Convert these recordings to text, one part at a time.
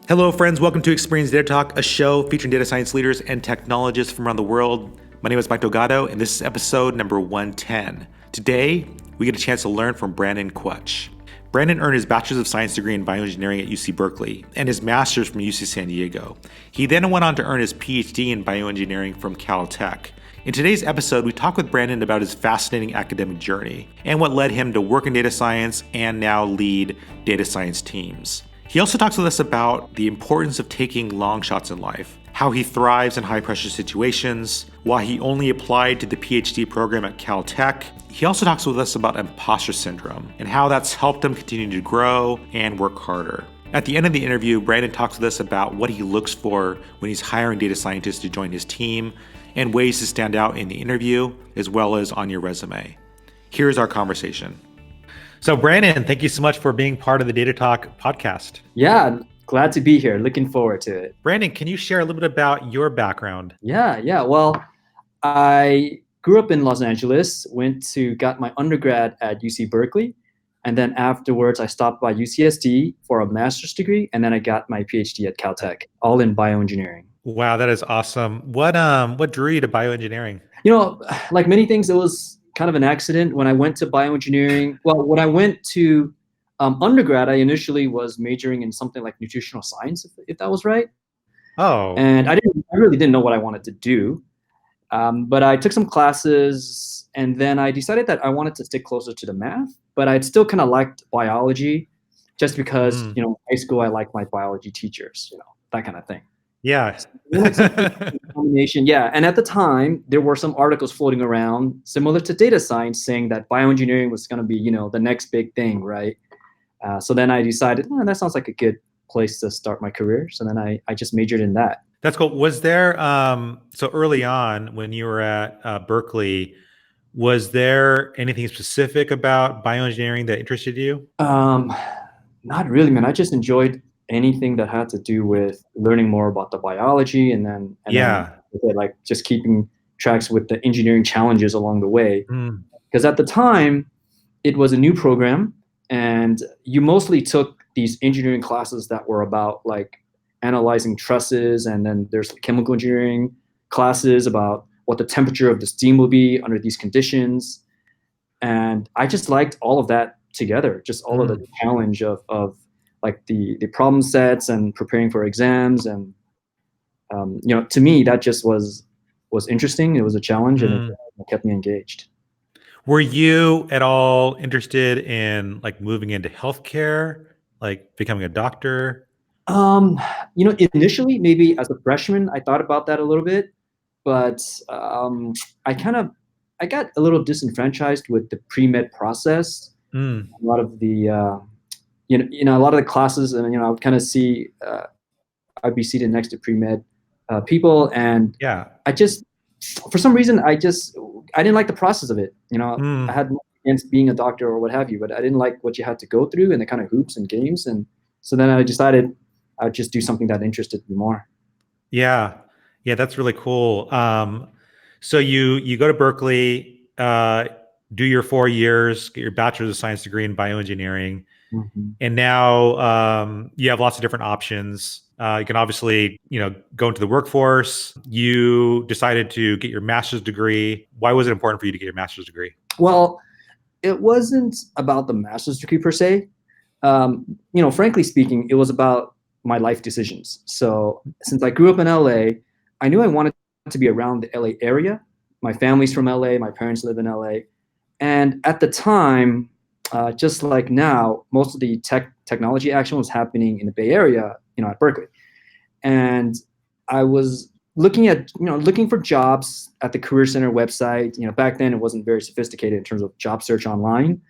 Hello, friends. Welcome to Experience Data Talk, a show featuring data science leaders and technologists from around the world. My name is Mike Delgado, and this is episode number 110. Today, we get a chance to learn from Brandon Quach. Brandon earned his Bachelor's of Science degree in Bioengineering at UC Berkeley and his Master's from UC San Diego. He then went on to earn his PhD in Bioengineering from Caltech. In today's episode, we talk with Brandon about his fascinating academic journey and what led him to work in data science and now lead data science teams. He also talks with us about the importance of taking long shots in life, how he thrives in high-pressure situations, why he only applied to the PhD program at Caltech. He also talks with us about Impostor Syndrome and how that's helped him continue to grow and work harder. At the end of the interview, Brandon talks with us about what he looks for when he's hiring data scientists to join his team and ways to stand out in the interview as well as on your resume. Here's our conversation. So Brandon, thank you so much for being part of the Data Talk podcast. Yeah, glad to be here. Looking forward to it. Brandon, can you share a little bit about your background? Yeah. Well, I grew up in Los Angeles, got my undergrad at UC Berkeley. And then afterwards, I stopped by UCSD for a master's degree. And then I got my PhD at Caltech, all in bioengineering. Wow, that is awesome. What drew you to bioengineering? Like many things, it was kind of an accident when I went to bioengineering. Well, when I went to undergrad, I initially was majoring in something like nutritional science, if that was right. Oh. And I really didn't know what I wanted to do. But I took some classes, and then I decided that I wanted to stick closer to the math, but I'd still kind of liked biology just because, in high school, I liked my biology teachers, that kind of thing. Yeah. Combination. Yeah. And at the time, there were some articles floating around similar to data science saying that bioengineering was going to be, the next big thing, right? So then I decided, that sounds like a good place to start my career. So then I just majored in that. That's cool. Was there, so early on when you were at Berkeley, was there anything specific about bioengineering that interested you? Not really, man. I just enjoyed anything that had to do with learning more about the biology and then like just keeping tracks with the engineering challenges along the way. Because at the time, it was a new program, and you mostly took these engineering classes that were about like analyzing trusses, and then there's chemical engineering classes about what the temperature of the steam will be under these conditions. And I just liked all of that together, just all of the challenge of like the problem sets and preparing for exams. And, to me, that just was interesting. It was a challenge, and it kept me engaged. Were you at all interested in like moving into healthcare, like becoming a doctor? Initially, maybe as a freshman, I thought about that a little bit, but I got a little disenfranchised with the pre-med process. A lot of the a lot of the classes, and I would kind of see I'd be seated next to pre-med people, and I just, for some reason, I didn't like the process of it. I had nothing against being a doctor or what have you, but I didn't like what you had to go through and the kind of hoops and games, and so then I decided I'd just do something that interested me more. Yeah, that's really cool. So you go to Berkeley, do your 4 years, get your Bachelor's of Science degree in bioengineering. And now you have lots of different options. You can obviously, go into the workforce. You decided to get your master's degree. Why was it important for you to get your master's degree? Well, it wasn't about the master's degree per se. Frankly speaking, it was about my life decisions. So since I grew up in LA, I knew I wanted to be around the LA area. My family's from LA. My parents live in LA. And at the time, just like now, most of the technology action was happening in the Bay Area, at Berkeley. And I was looking for jobs at the Career Center website. Back then it wasn't very sophisticated in terms of job search online.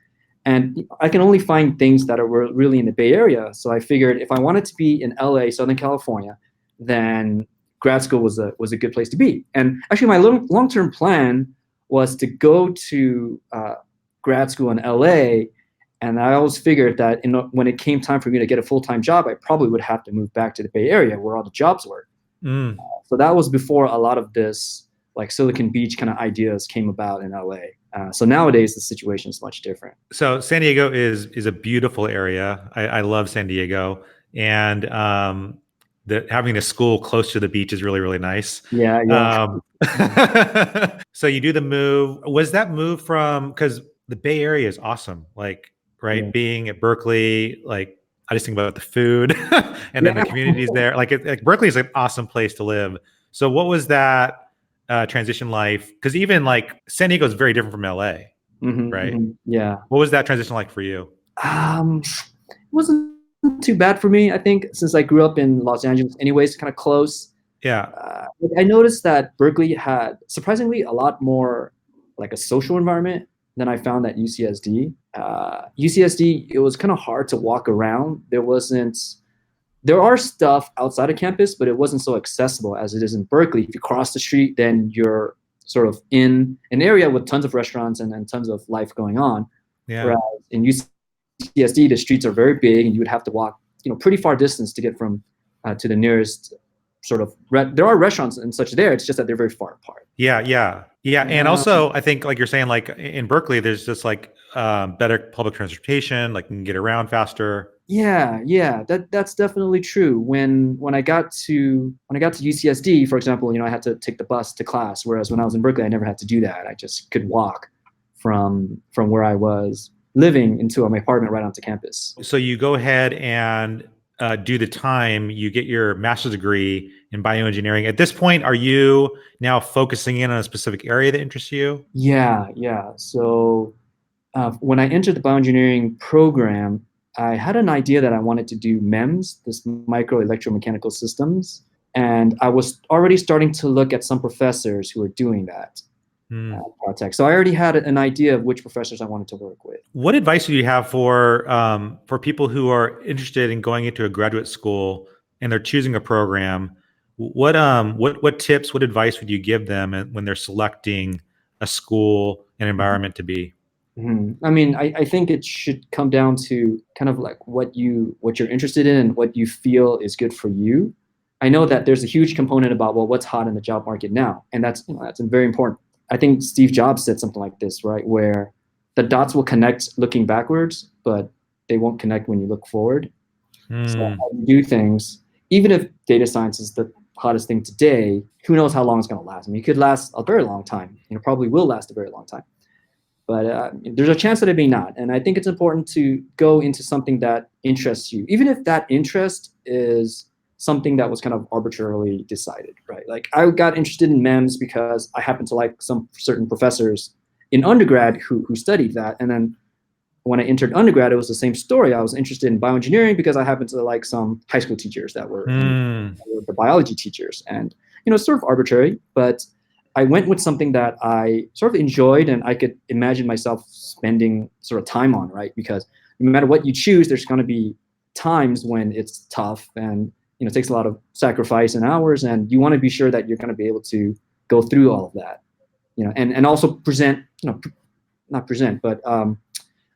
And I can only find things that are really in the Bay Area. So I figured if I wanted to be in LA, Southern California, then grad school was a good place to be. And actually my long-term plan was to go to grad school in LA. And I always figured that when it came time for me to get a full-time job, I probably would have to move back to the Bay Area where all the jobs were. So that was before a lot of this like Silicon Beach kind of ideas came about in LA. So nowadays the situation is much different. So San Diego is a beautiful area. I love San Diego. And having a school close to the beach is really, really nice. Yeah, yeah. So you do the move. Was that move from, because the Bay Area is awesome, like, right? Yeah. Being at Berkeley, like, I just think about the food and then the Yeah. communities there. Like Berkeley is an awesome place to live. So what was that transition life? Because even like San Diego is very different from LA, right? Yeah. What was that transition like for you? It wasn't too bad for me. I think since I grew up in Los Angeles, anyways, kind of close. Yeah. I noticed that Berkeley had surprisingly a lot more like a social environment than I found at UCSD. UCSD, it was kind of hard to walk around. There are stuff outside of campus, but it wasn't so accessible as it is in Berkeley. If you cross the street, then you're sort of in an area with tons of restaurants and tons of life going on. Yeah. Whereas in UCSD, the streets are very big, and you would have to walk, pretty far distance to get from to the nearest sort of. There are restaurants and such there. It's just that they're very far apart. Yeah. And also, I think, like you're saying, like in Berkeley, there's just like better public transportation, like you can get around faster. Yeah, that's definitely true. When I got to UCSD, for example, I had to take the bus to class, whereas when I was in Berkeley, I never had to do that. I just could walk from where I was living into my apartment right onto campus. So you go ahead and do the time, you get your master's degree in bioengineering. At this point, are you now focusing in on a specific area that interests you? Yeah. So when I entered the bioengineering program, I had an idea that I wanted to do MEMS, this micro electromechanical systems, and I was already starting to look at some professors who were doing that. Caltech. So I already had an idea of which professors I wanted to work with. What advice do you have for people who are interested in going into a graduate school and they're choosing a program? What tips, what advice would you give them when they're selecting a school and environment to be? I mean, I think it should come down to kind of like what you're interested in and what you feel is good for you. I know that there's a huge component about, well, what's hot in the job market now, and that's very important. I think Steve Jobs said something like this, right? Where the dots will connect looking backwards, but they won't connect when you look forward. So how you do things, even if data science is the hottest thing today, who knows how long it's going to last? I mean, it could last a very long time. Probably will last a very long time. But there's a chance that it may not. And I think it's important to go into something that interests you, even if that interest is something that was kind of arbitrarily decided, right? Like I got interested in MEMS because I happened to like some certain professors in undergrad who studied that. And then when I entered undergrad, it was the same story. I was interested in bioengineering because I happened to like some high school teachers that were the biology teachers. And, sort of arbitrary, but I went with something that I sort of enjoyed and I could imagine myself spending sort of time on, right? Because no matter what you choose, there's going to be times when it's tough and, it takes a lot of sacrifice and hours, and you want to be sure that you're going to be able to go through all of that, and also present, not present, but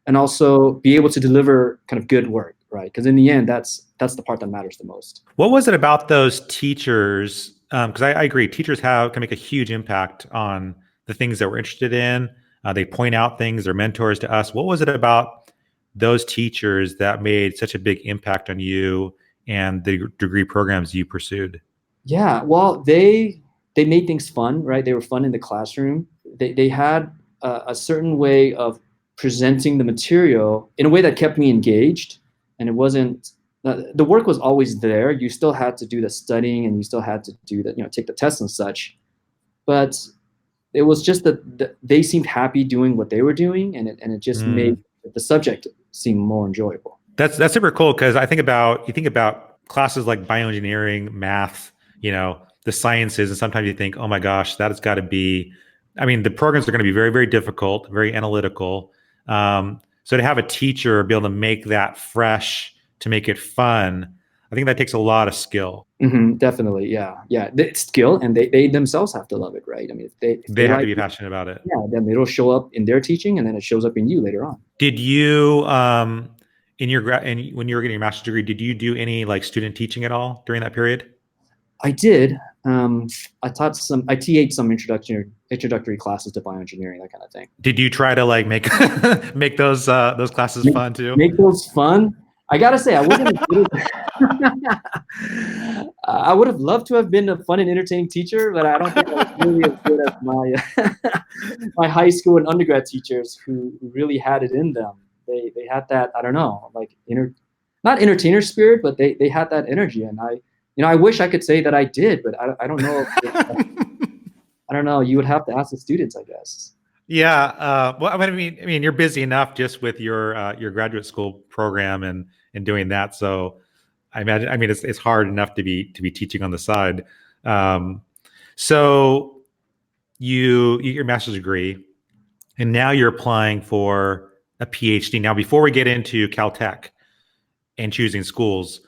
and also be able to deliver kind of good work, right? Because in the end, that's the part that matters the most. What was it about those teachers? Because I agree, teachers can make a huge impact on the things that we're interested in. They point out things, they're mentors to us. What was it about those teachers that made such a big impact on you and the degree programs you pursued? Yeah, well, they made things fun, right? They were fun in the classroom. They had a certain way of presenting the material in a way that kept me engaged, and it wasn't. The work was always there. You still had to do the studying, and you still had to do the, take the tests and such. But it was just that they seemed happy doing what they were doing, and it just made the subject seem more enjoyable. That's super cool, because you think about classes like bioengineering, math, the sciences, and sometimes you think, oh my gosh, that has got to be. I mean, the programs are going to be very, very difficult, very analytical. So to have a teacher be able to make that fresh, to make it fun, I think that takes a lot of skill. Definitely, yeah. It's skill, and they themselves have to love it, right? I mean, if they have to be passionate about it. Yeah, then it'll show up in their teaching, and then it shows up in you later on. Did you, in your and when you were getting your master's degree, did you do any like student teaching at all during that period? I did. I TA'd some introductory classes to bioengineering, that kind of thing. Did you try to like make make those classes fun too? Make those fun? I gotta say, I wasn't. I would have loved to have been a fun and entertaining teacher, but I don't think I was really as good as my my high school and undergrad teachers who really had it in them. They had that, I don't know, like not entertainer spirit, but they had that energy. And I wish I could say that I did, but I don't know. I don't know. You would have to ask the students, I guess. Yeah. Well, I mean, you're busy enough just with your graduate school program and doing that. So I imagine, I mean, it's hard enough to be teaching on the side. Um, so you get your master's degree, and now you're applying for a PhD. Now, before we get into Caltech and choosing schools,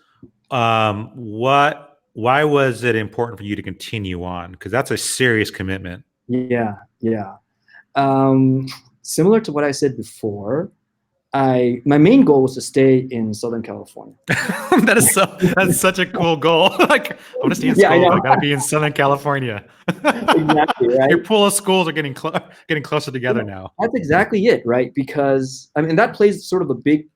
why was it important for you to continue on? Because that's a serious commitment. Yeah, yeah. Similar to what I said before, my main goal was to stay in Southern California. That's such a cool goal. Like, I want to stay in school, but I got to be in Southern California. Exactly, right? Your pool of schools are getting closer together now. That's exactly it, right? Because I mean, that plays sort of a big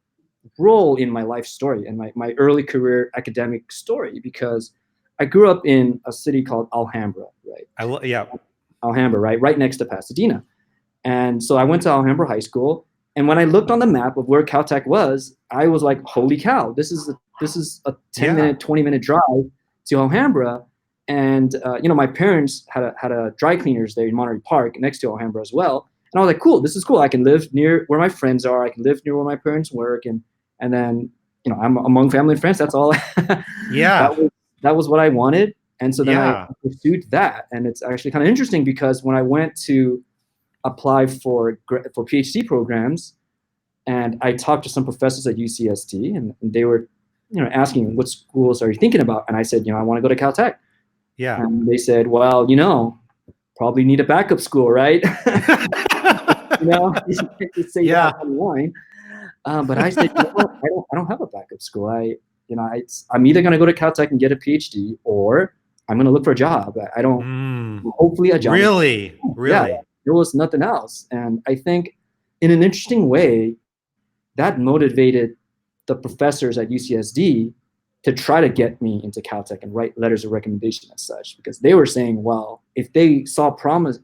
role in my life story and my early career academic story, because I grew up in a city called Alhambra, right? Yeah. Alhambra, right next to Pasadena. And so I went to Alhambra High School. And when I looked on the map of where Caltech was, I was like, holy cow, this is a 10-minute, 20-minute drive to Alhambra. And my parents had a dry cleaners there in Monterey Park next to Alhambra as well. And I was like, cool, this is cool. I can live near where my friends are. I can live near where my parents work. And then, I'm among family and friends. That's all. Yeah. That was what I wanted. And so then I pursued that. And it's actually kind of interesting because when I went to apply for PhD programs, and I talked to some professors at UCSD, and they were, asking, what schools are you thinking about? And I said, I want to go to Caltech. Yeah. And they said, well, probably need a backup school, right? You can't say that online. But I said, I don't have a backup school. I'm either going to go to Caltech and get a PhD, or I'm going to look for a job. I don't, hopefully a job. Really? Yeah, there was nothing else. And I think in an interesting way, that motivated the professors at UCSD to try to get me into Caltech and write letters of recommendation as such, because they were saying, well, if they saw promise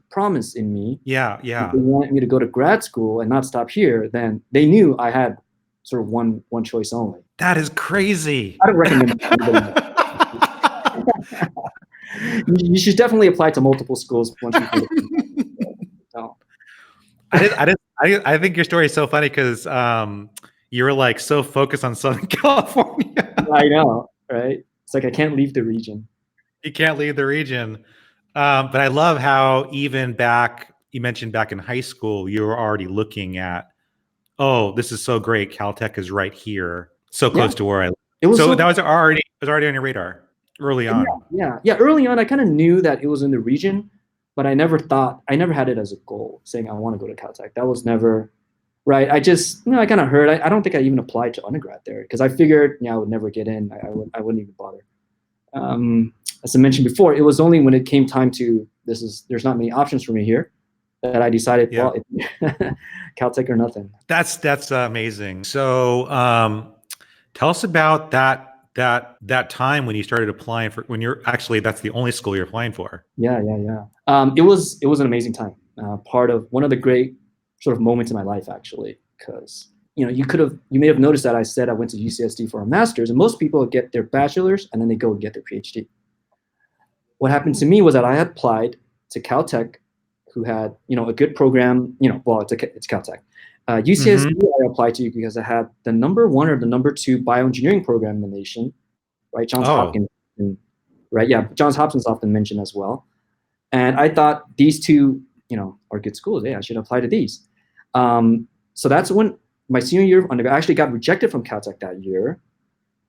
in me, if they wanted me to go to grad school and not stop here, then they knew I had sort of one choice only. That is crazy. I don't recommend it. You should definitely apply to multiple schools once you get it. I think your story is so funny because you were like so focused on Southern California. I know, right? It's like I can't leave the region. You can't leave the region. But I love how even you mentioned back in high school, you were already looking at, oh, this is so great. Caltech is right here, so close to where I live. So that was already on your radar early on. Yeah. Early on, I kind of knew that it was in the region, but I never had it as a goal, saying I want to go to Caltech. That was never, right? I just, I kind of heard. I don't think I even applied to undergrad there because I figured, I would never get in. I wouldn't even bother. As I mentioned before, it was only when it came time to there's not many options for me here that I decided, well, Caltech or nothing. That's amazing. So tell us about that time when you started applying for, that's the only school you're applying for. Yeah. It was an amazing time. Part of one of the great sort of moments in my life, actually, because you may have noticed that I said I went to UCSD for a master's, and most people get their bachelor's and then they go and get their PhD. What happened to me was that I had applied to Caltech, who had a good program. It's Caltech. UCSD I applied to because I had the number 1 or the number 2 bioengineering program in the nation, right? Johns Hopkins, right? Yeah, Johns Hopkins often mentioned as well. And I thought these two, are good schools. Yeah, I should apply to these. So that's when my senior year of undergrad, I actually got rejected from Caltech that year,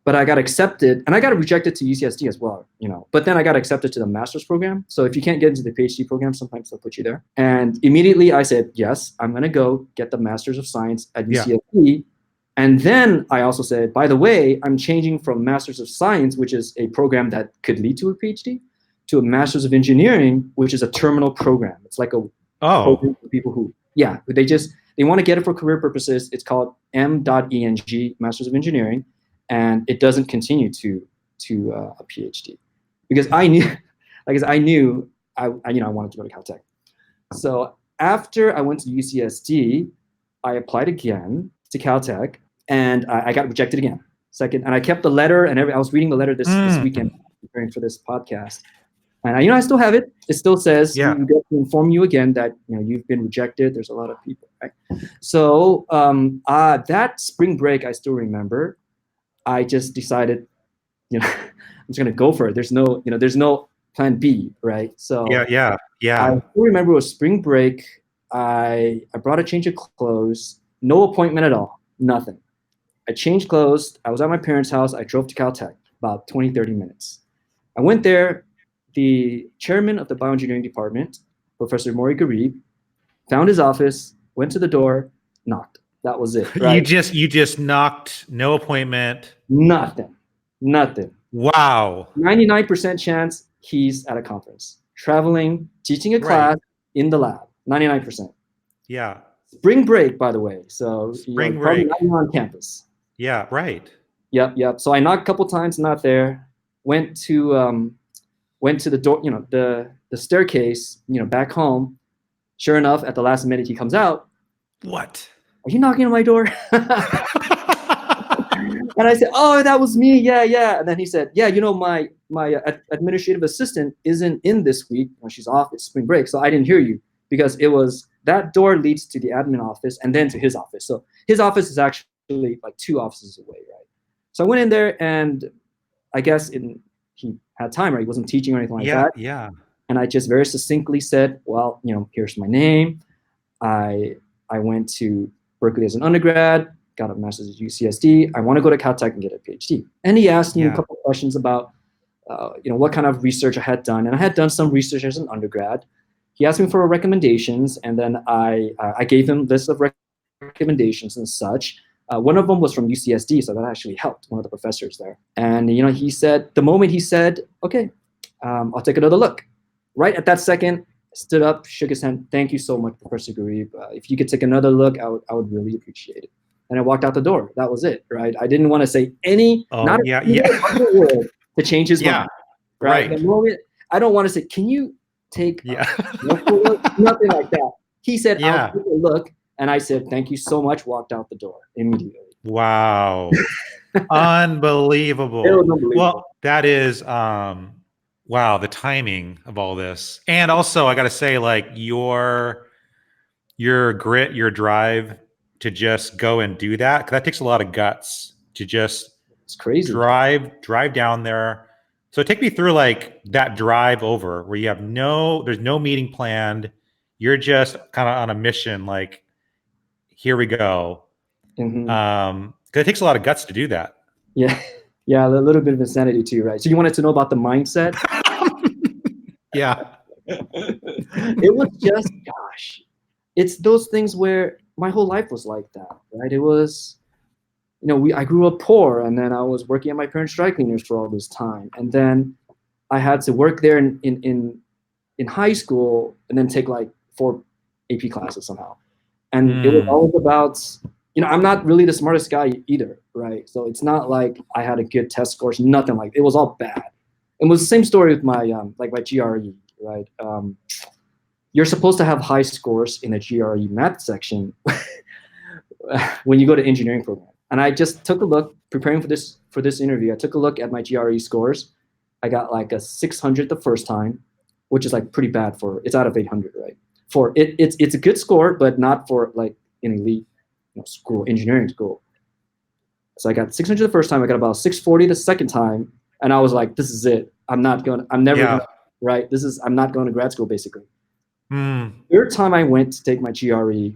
but I got accepted, and I got rejected to UCSD as well, but then I got accepted to the master's program. So if you can't get into the PhD program, sometimes they'll put you there. And immediately I said, yes, I'm going to go get the Master's of Science at UCSD. Yeah. And then I also said, by the way, I'm changing from Master's of Science, which is a program that could lead to a PhD, to a Master's of Engineering, which is a terminal program. It's like a program for people who they want to get it for career purposes. It's called M.Eng, Master's of Engineering, and it doesn't continue to a PhD. because I knew, I knew I wanted to go to Caltech. So after I went to UCSD, I applied again to Caltech, and I got rejected again. Second, and I kept the letter, and I was reading the letter this weekend, preparing for this podcast. And I still have it. It still says, we got to inform you again that you've been rejected. There's a lot of people, right? So that spring break, I still remember. I just decided, I'm just gonna go for it. There's no plan B, right? So yeah. I still remember it was spring break. I brought a change of clothes, no appointment at all, nothing. I changed clothes. I was at my parents' house. I drove to Caltech, about 20, 30 minutes. I went there. The chairman of the bioengineering department, Professor Gre, found his office, went to the door, knocked. That was it. Right? You just knocked, no appointment. Nothing. Wow. 99% chance he's at a conference, traveling, teaching a class in the lab. 99%. Yeah. Spring break, by the way. So spring break. Probably not even on campus. Yeah, right. Yep. So I knocked a couple times, not there. Went to the door, the staircase, back home. Sure enough, at the last minute, he comes out. What? Are you knocking on my door? And I said, oh, that was me. Yeah. And then he said, yeah, my administrative assistant isn't in this week. She's off. It's spring break. So I didn't hear you, because it was that door leads to the admin office and then to his office. So his office is actually like 2 offices away, right? So I went in there, and I guess he had time, right? He wasn't teaching or anything like that. Yeah. And I just very succinctly said, well, here's my name. I went to Berkeley as an undergrad, got a master's at UCSD. I want to go to Caltech and get a PhD. And he asked me a couple of questions about, what kind of research I had done. And I had done some research as an undergrad. He asked me for recommendations, and then I gave him a list of recommendations and such. One of them was from UCSD, so that actually helped, one of the professors there. And he said, the moment he said, okay, I'll take another look. Right at that second, stood up, shook his hand. Thank you so much, Professor Gre. If you could take another look, I would really appreciate it. And I walked out the door. That was it, right? I didn't want to say any, word to change his mind. Right. The moment, I don't want to say, can you take nothing like that. He said, I'll take a look. And I said, thank you so much. Walked out the door immediately. Wow. Unbelievable. It was unbelievable. Well, that is, wow, the timing of all this. And also, I got to say, like, your grit, your drive to just go and do that, because that takes a lot of guts to just it's crazy. drive down there. So take me through like that drive over where you have there's no meeting planned. You're just kind of on a mission, like, here we go. Because it takes a lot of guts to do that. Yeah, a little bit of insanity too, right? So you wanted to know about the mindset? Yeah. It was just, gosh, it's those things where my whole life was like that, right? It was, I grew up poor, and then I was working at my parents' dry cleaners for all this time, and then I had to work there in high school, and then take like 4 AP classes somehow, and it was always about, I'm not really the smartest guy either, right? So it's not like I had a good test scores, nothing like it was all bad. It was the same story with my my GRE, right? You're supposed to have high scores in a GRE math section when you go to engineering program. And I just took a look, preparing for this interview. I took a look at my GRE scores. I got like a 600 the first time, which is like pretty bad it's out of 800, right? For it's a good score, but not for like an elite school, engineering school. So I got 600 the first time. I got about 640 the second time, and I was like, this is it. I'm not going to grad school, basically. Third time I went to take my GRE, it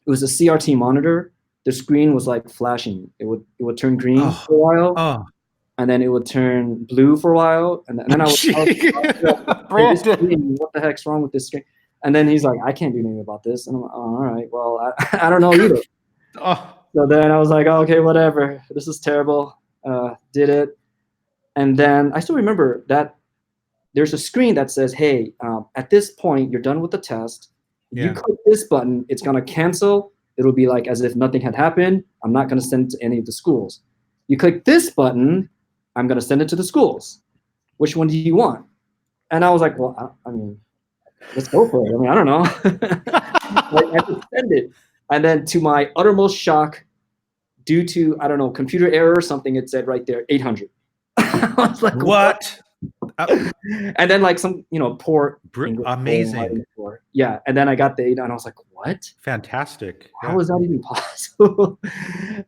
was a CRT monitor. The screen was like flashing. It would turn green for a while, and then it would turn blue for a while, and then I was what the heck's wrong with this screen? And then he's like, I can't do anything about this. And I'm like, oh, all right, well, I don't know either. So then I was like, oh, okay, whatever. This is terrible. Did it. And then I still remember that there's a screen that says, hey, at this point, you're done with the test. You click this button, it's going to cancel. It'll be like as if nothing had happened. I'm not going to send it to any of the schools. You click this button, I'm going to send it to the schools. which one do you want? And I was like, well, I mean, let's go for it. I mean, I don't know. I just send it. And then to my uttermost shock, due to, I don't know, computer error or something, it said right there, 800. I was like, what? And then like some, poor amazing. Yeah. And then I got the 8 and I was like, what? Fantastic. How is that even possible?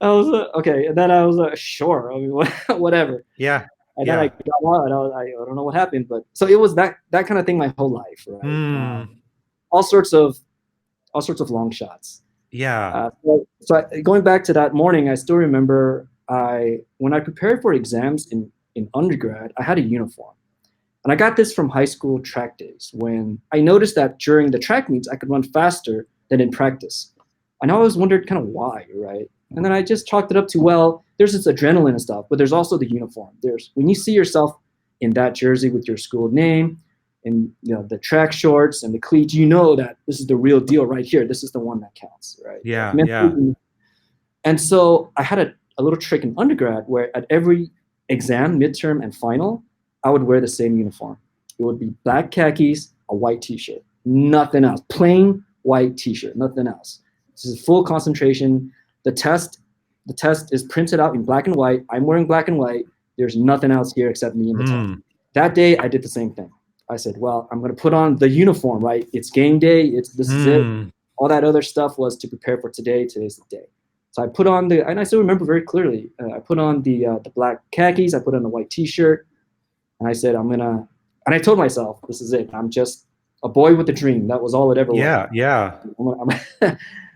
I was okay. And then I was sure. I mean, whatever. Yeah. And then I got out and I don't know what happened, but so it was that kind of thing my whole life, right? All sorts of long shots. Yeah. So going back to that morning, I still remember when I prepared for exams in undergrad, I had a uniform. And I got this from high school track days when I noticed that during the track meets, I could run faster than in practice. And I always wondered kind of why, right? And then I just chalked it up to, well, there's this adrenaline and stuff, but there's also the uniform. When you see yourself in that jersey with your school name and the track shorts and the cleats, you know that this is the real deal right here. This is the one that counts, right? Yeah, And so I had a little trick in undergrad where at every exam, midterm, and final, I would wear the same uniform. It would be black khakis, a white t-shirt, nothing else. Plain white t-shirt, nothing else. This is full concentration. The test is printed out in black and white. I'm wearing black and white. There's nothing else here except me in the test. That day, I did the same thing. I said, well, I'm going to put on the uniform, right? It's game day. This is it. All that other stuff was to prepare for today. Today's the day. So I put on and I still remember very clearly, I put on the black khakis. I put on the white t-shirt. And I said, and I told myself, this is it. I'm just a boy with a dream. That was all it ever was. Yeah. I'm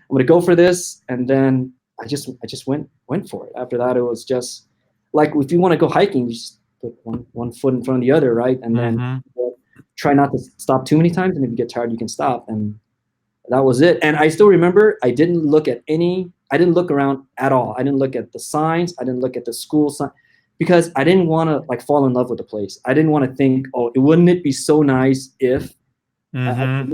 going to go for this. And then I just went for it. After that, it was just like, if you want to go hiking, you just put one foot in front of the other, right? And then try not to stop too many times. And if you get tired, you can stop. And that was it. And I still remember I didn't look around at all. I didn't look at the signs. I didn't look at the school sign. Because I didn't want to like fall in love with the place. I didn't want to think, wouldn't it be so nice if I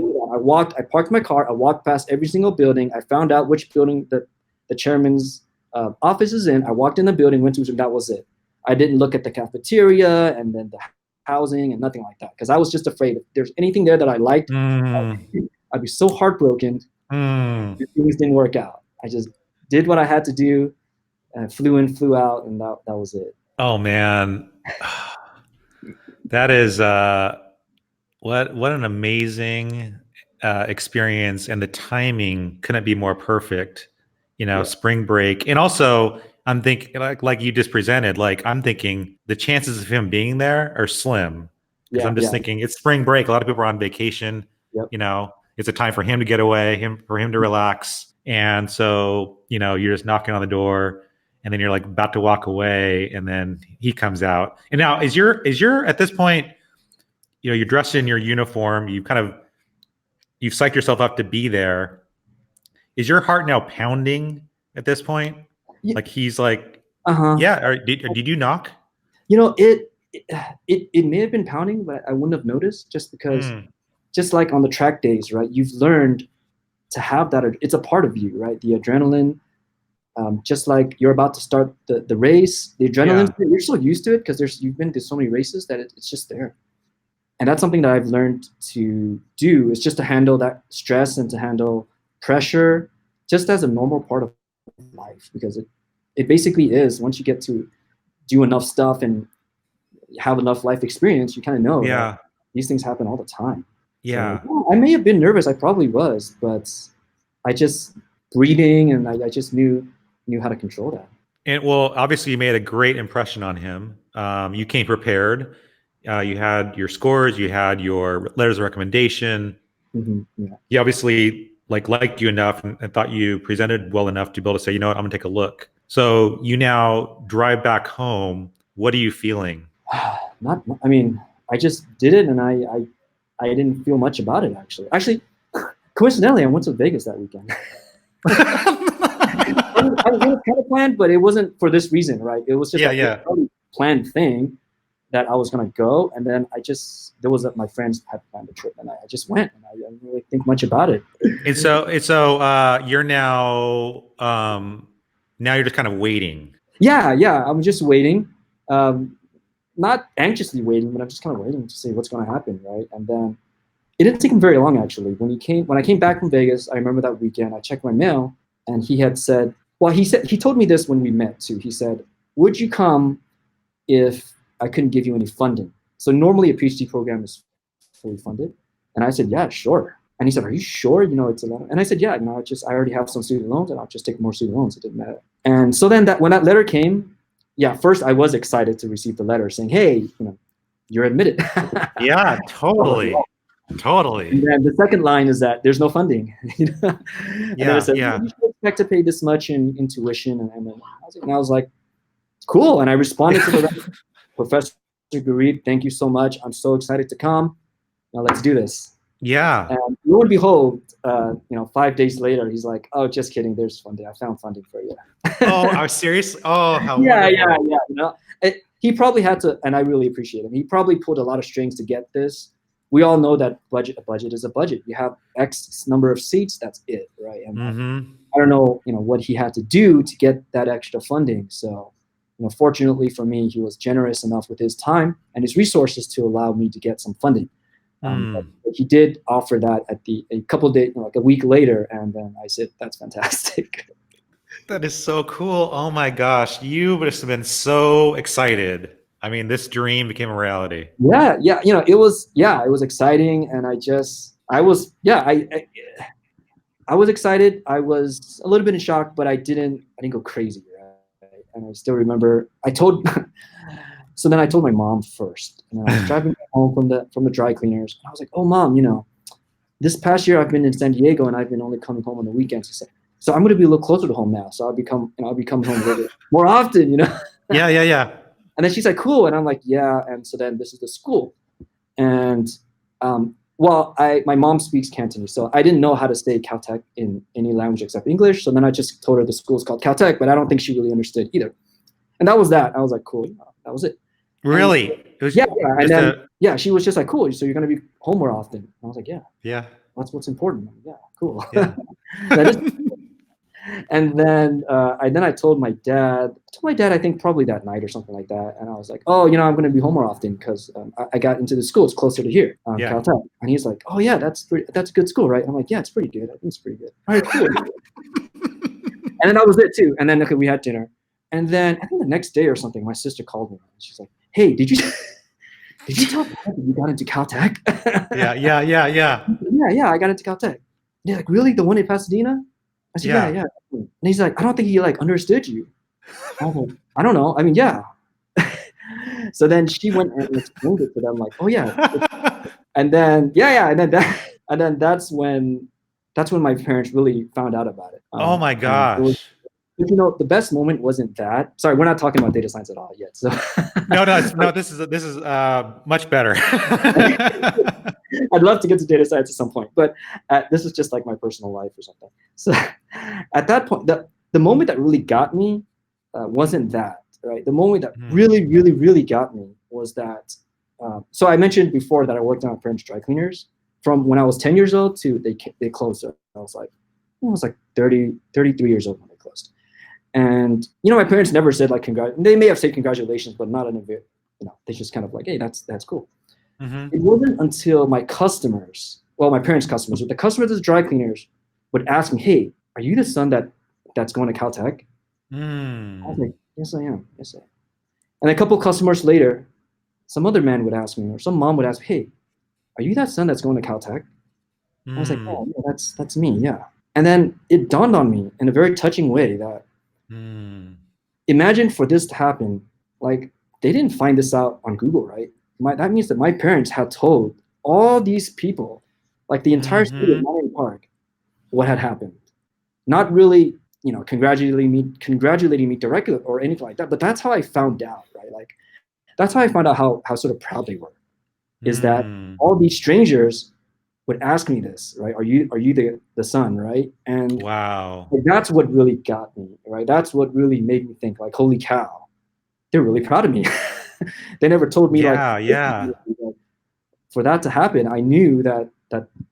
parked my car, I walked past every single building, I found out which building the chairman's office is in. I walked in the building, went to that was it. I didn't look at the cafeteria and then the housing and nothing like that. Because I was just afraid if there's anything there that I liked, I'd be so heartbroken if things didn't work out. I just did what I had to do, flew in, flew out, and that was it. Oh man, that is what an amazing experience, and the timing couldn't be more perfect. Spring break, and also I'm thinking like you just presented. Like I'm thinking the chances of him being there are slim because I'm just thinking it's spring break. A lot of people are on vacation. Yep. It's a time for him to get away, for him to relax, and so you're just knocking on the door. And then you're like about to walk away, and then he comes out. And now is your at this point, you're dressed in your uniform. You've psyched yourself up to be there. Is your heart now pounding at this point? Yeah. Like he's like, yeah. Or did you knock? It may have been pounding, but I wouldn't have noticed just because, just like on the track days, right? You've learned to have that. It's a part of you, right? The adrenaline. Just like you're about to start the race, the adrenaline, you're so used to it because you've been to so many races that it's just there. And that's something that I've learned to do, is just to handle that stress and to handle pressure just as a normal part of life, because it basically is. Once you get to do enough stuff and have enough life experience, you kind of know that these things happen all the time. Yeah. So, I may have been nervous. I probably was, but I just breathing and I just knew how to control that. And well, obviously you made a great impression on him. You came prepared. You had your scores, you had your letters of recommendation. He obviously liked you enough and thought you presented well enough to be able to say, you know what, I'm gonna take a look. So you now drive back home. What are you feeling? I mean, I just did it, and I didn't feel much about it actually. Coincidentally, I went to Vegas that weekend. I was kind of planned, but it wasn't for this reason, right? It was just a planned thing that I was going to go. And then my friends had planned the trip, and I just went, and I didn't really think much about it. And so you're now you're just kind of waiting. Yeah. I'm just waiting. not anxiously waiting, but I'm just kind of waiting to see what's going to happen, right? And then it didn't take him very long, actually. When I came back from Vegas, I remember that weekend, I checked my mail, and he had said, well, he told me this when we met too. He said, would you come if I couldn't give you any funding? So normally a PhD program is fully funded. And I said, yeah, sure. And he said, are you sure? It's a lot. And I said, yeah, I already have some student loans, and I'll just take more student loans. It didn't matter. And so then when that letter came, yeah, first I was excited to receive the letter saying, hey, you're admitted. Yeah, totally. Totally. And then the second line is that there's no funding. And then I said, yeah. you should expect to pay this much in tuition. And then I was like, cool. And I responded to the Professor Gre, thank you so much. I'm so excited to come. Now let's do this. Yeah. And lo and behold, 5 days later, he's like, oh, just kidding. There's funding. I found funding for you. Oh, are serious? Oh, how yeah. wonderful. He probably had to, and I really appreciate him. He probably pulled a lot of strings to get this. We all know that a budget is a budget. You have X number of seats, that's it, right? And I don't know, what he had to do to get that extra funding. So, fortunately for me, he was generous enough with his time and his resources to allow me to get some funding. But he did offer that at a couple of days, like a week later, and then I said, that's fantastic. That is so cool. Oh my gosh, you would have been so excited. I mean, this dream became a reality. Yeah. It was exciting, and I was excited. I was a little bit in shock, but I didn't go crazy, right? And I still remember so then I told my mom first, and then I was driving home from the dry cleaners, and I was like, oh mom, this past year I've been in San Diego and I've been only coming home on the weekends. She said, so I'm going to be a little closer to home now. So I'll be coming home a little bit more often, Yeah. And then she's like, cool. And I'm like, yeah. And so then this is the school. And my mom speaks Cantonese, so I didn't know how to say Caltech in any language except English. So then I just told her the school's called Caltech, but I don't think she really understood either. And that was that. I was like, cool. That was it. Really? And then she was just like, cool. So you're going to be home more often. And I was like, yeah. Yeah. That's what's important. Yeah, cool. Yeah. And then I told my dad. I think probably that night or something like that. And I was like, oh, I'm going to be home more often because I got into the school. It's closer to here, Caltech. And he's like, oh yeah, that's a good school, right? I'm like, yeah, it's pretty good. I think it's pretty good. All right, cool. And then that was it too. And then we had dinner. And then I think the next day or something, my sister called me. And she's like, hey, did you tell Dad that you got into Caltech? Yeah. Yeah, I got into Caltech. They're like, really? The one in Pasadena? I said, yeah. And he's like, I don't think he understood you. I was like, I don't know. I mean, yeah. So then she went and explained it to them, like, oh yeah. And then and then that's when my parents really found out about it. Oh my gosh. The best moment wasn't that. Sorry, we're not talking about data science at all yet. So no. This is much better. I'd love to get to data science at some point, but this is just like my personal life or something. So at that point, the moment that really got me wasn't that, right? The moment that really, really, really got me was that. So I mentioned before that I worked on my parents' dry cleaners from when I was 10 years old to they closed. I was like 33 years old when they closed. And my parents never said like they may have said congratulations, but not in a very, they just kind of like, hey, that's cool. It wasn't until my customers, my parents' customers, but the customers of the dry cleaners would ask me, hey, are you the son that's going to Caltech? I was like, yes, I am. And a couple customers later, some other man would ask me, or some mom would ask, hey, are you that son that's going to Caltech? I was like, oh, yeah, that's me, yeah. And then it dawned on me in a very touching way that imagine for this to happen, like they didn't find this out on Google, right? That means that my parents had told all these people, like the entire city of Monterey Park, what had happened. Not really, congratulating me directly or anything like that, but that's how I found out, right? Like that's how I found out how sort of proud they were. Is that all these strangers would ask me this, right? Are you the son, right? And wow, that's what really got me, right? That's what really made me think, like, holy cow, they're really proud of me. They never told me for that to happen. I knew that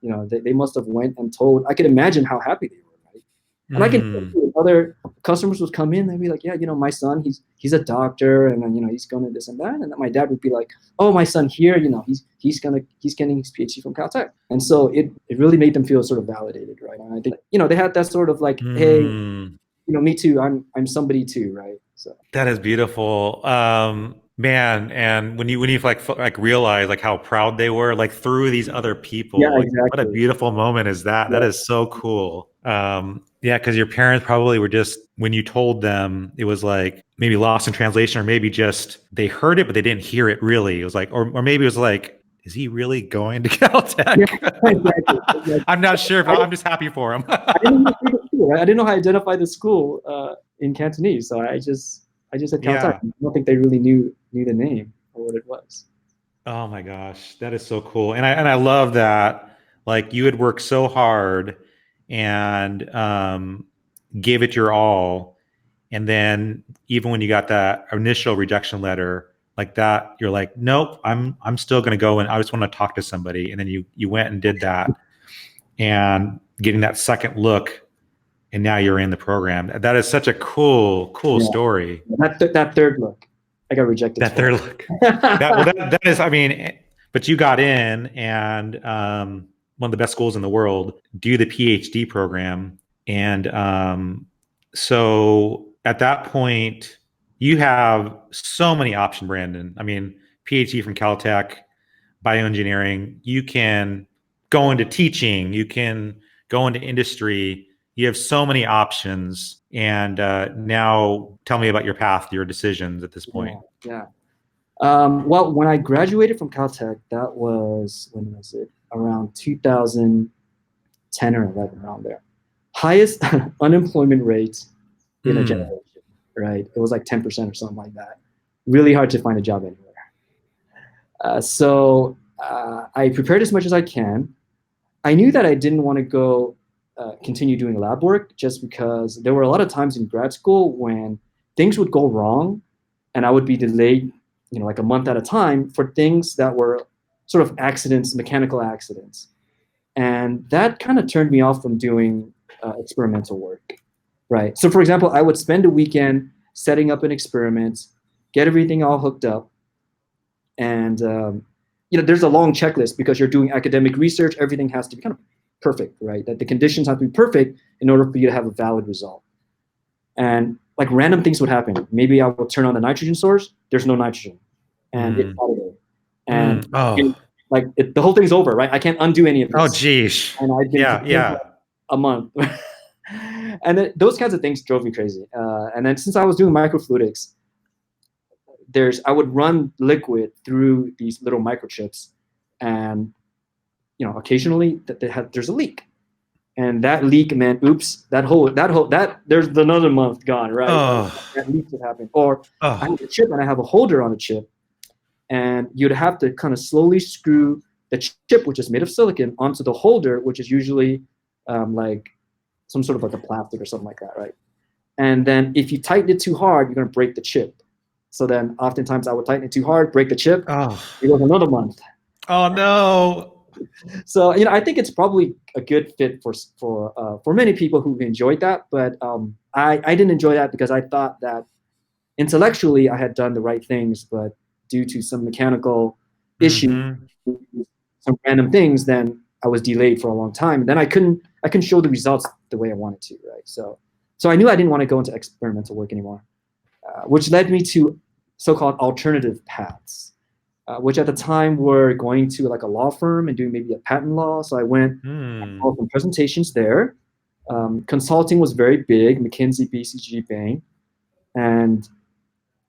they must have went and told. I could imagine how happy they were, right? And I can other customers would come in and be like, yeah, my son, he's a doctor, and then he's going to this and that, and then my dad would be like, oh, my son here, he's getting his PhD from Caltech, and so it really made them feel sort of validated, right? And I think they had that sort of like, hey, me too, I'm somebody too, right? So that is beautiful, man. And when you like realize like how proud they were like through these other people, yeah, like, exactly. what a beautiful moment is that? Yeah. That is so cool. Yeah, because your parents probably were just, when you told them, it was like maybe lost in translation, or maybe just they heard it but they didn't hear it really. It was like, or maybe it was like, is he really going to Caltech? Yeah, exactly. I'm not sure, but I'm just happy for him. I didn't know how to identify the school in Cantonese, so I just said Caltech. Yeah. I don't think they really knew the name or what it was. Oh my gosh, that is so cool. And I love that, like, you had worked so hard and gave it your all. And then even when you got that initial rejection letter like that, you're like, nope, I'm still going to go, and I just want to talk to somebody. And then you went and did that, and getting that second look, and now you're in the program. That is such a cool story. That third look, I got rejected. That third look. that is, I mean, but you got in, and one of the best schools in the world, do the PhD program. And so at that point, you have so many options, Brandon. I mean, PhD from Caltech, bioengineering, you can go into teaching, you can go into industry. You have so many options. And now tell me about your path, your decisions at this point. Yeah. Well, when I graduated from Caltech, that was, when was it? Around 2010 or 11, around there. Highest unemployment rate in a generation, right? It was like 10% or something like that. Really hard to find a job anywhere. So I prepared as much as I can. I knew that I didn't want to go continue doing lab work, just because there were a lot of times in grad school when things would go wrong and I would be delayed, like a month at a time for things that were sort of accidents, mechanical accidents. And that kind of turned me off from doing experimental work, right? So for example, I would spend a weekend setting up an experiment, get everything all hooked up, and there's a long checklist because you're doing academic research. Everything has to be kind of perfect, right? That the conditions have to be perfect in order for you to have a valid result. And like random things would happen. Maybe I would turn on the nitrogen source. There's no nitrogen, and it's Saturday, and the whole thing's over, right? I can't undo any of this. Oh, geez. And I've been a month, and then those kinds of things drove me crazy. And then since I was doing microfluidics, I would run liquid through these little microchips, and occasionally there's a leak. And that leak meant, oops, that there's another month gone, right? Oh. That leak would happen. Or I have a chip and I have a holder on a chip, and you'd have to kind of slowly screw the chip, which is made of silicon, onto the holder, which is usually like some sort of like a plastic or something like that, right? And then if you tighten it too hard, you're gonna break the chip. So then oftentimes I would tighten it too hard, break the chip. It goes another month. Oh no. So I think it's probably a good fit for many people who enjoyed that, but I didn't enjoy that because I thought that intellectually I had done the right things, but due to some mechanical issue, some random things, then I was delayed for a long time. And then I couldn't show the results the way I wanted to, right? So I knew I didn't want to go into experimental work anymore, which led me to so-called alternative paths. Which at the time were going to like a law firm and doing maybe a patent law. So I went for some presentations there. Consulting was very big, McKinsey, BCG, Bain. And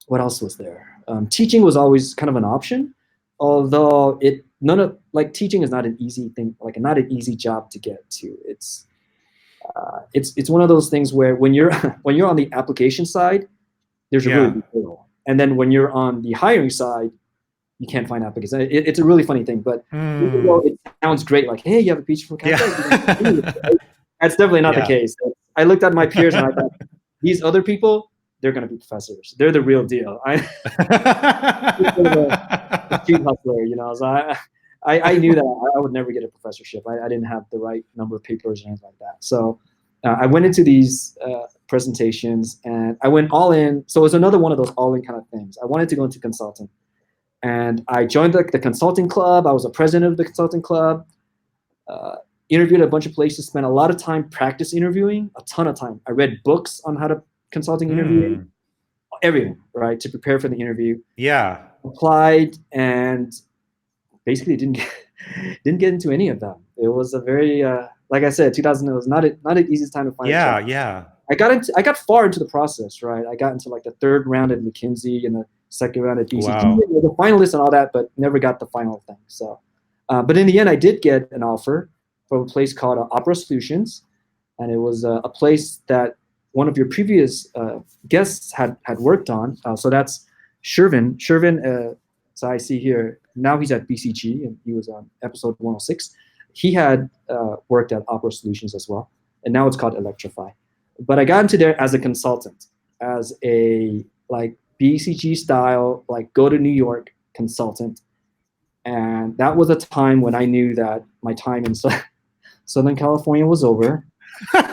what else was there? Teaching was always kind of an option, although teaching is not an easy thing, like not an easy job to get to. It's one of those things where when you're on the application side, there's a really big hurdle. And then when you're on the hiring side, you can't find applicants. It's a really funny thing, but even though it sounds great, like, hey, you have a PhD from Caltech. That's definitely not the case. I looked at my peers and I thought, these other people, they're going to be professors. They're the real deal. I'm a street hustler, So I knew that I would never get a professorship. I didn't have the right number of papers or anything like that. So I went into these presentations and I went all in. So it was another one of those all in kind of things. I wanted to go into consulting. And I joined the consulting club. I was a president of the consulting club. Interviewed at a bunch of places, spent a lot of time practice interviewing, a ton of time. I read books on how to consulting interviewing, everything, right, to prepare for the interview. Yeah. Applied and basically didn't get into any of them. It was a very, like I said, 2000 was not an easy time to find a job. Yeah. I got far into the process, right? I got into like the third round at McKinsey and the second round at BCG, Wow. the finalists and all that, but never got the final thing. So, but in the end, I did get an offer from a place called Opera Solutions, and it was a place that one of your previous guests had worked on. So that's Shervin. So I see here now he's at BCG, and he was on episode 106. He had worked at Opera Solutions as well, and now it's called Electrify. But I got into there as a consultant, as a like BCG style, like go to New York consultant. And that was a time when I knew that my time in Southern California was over. If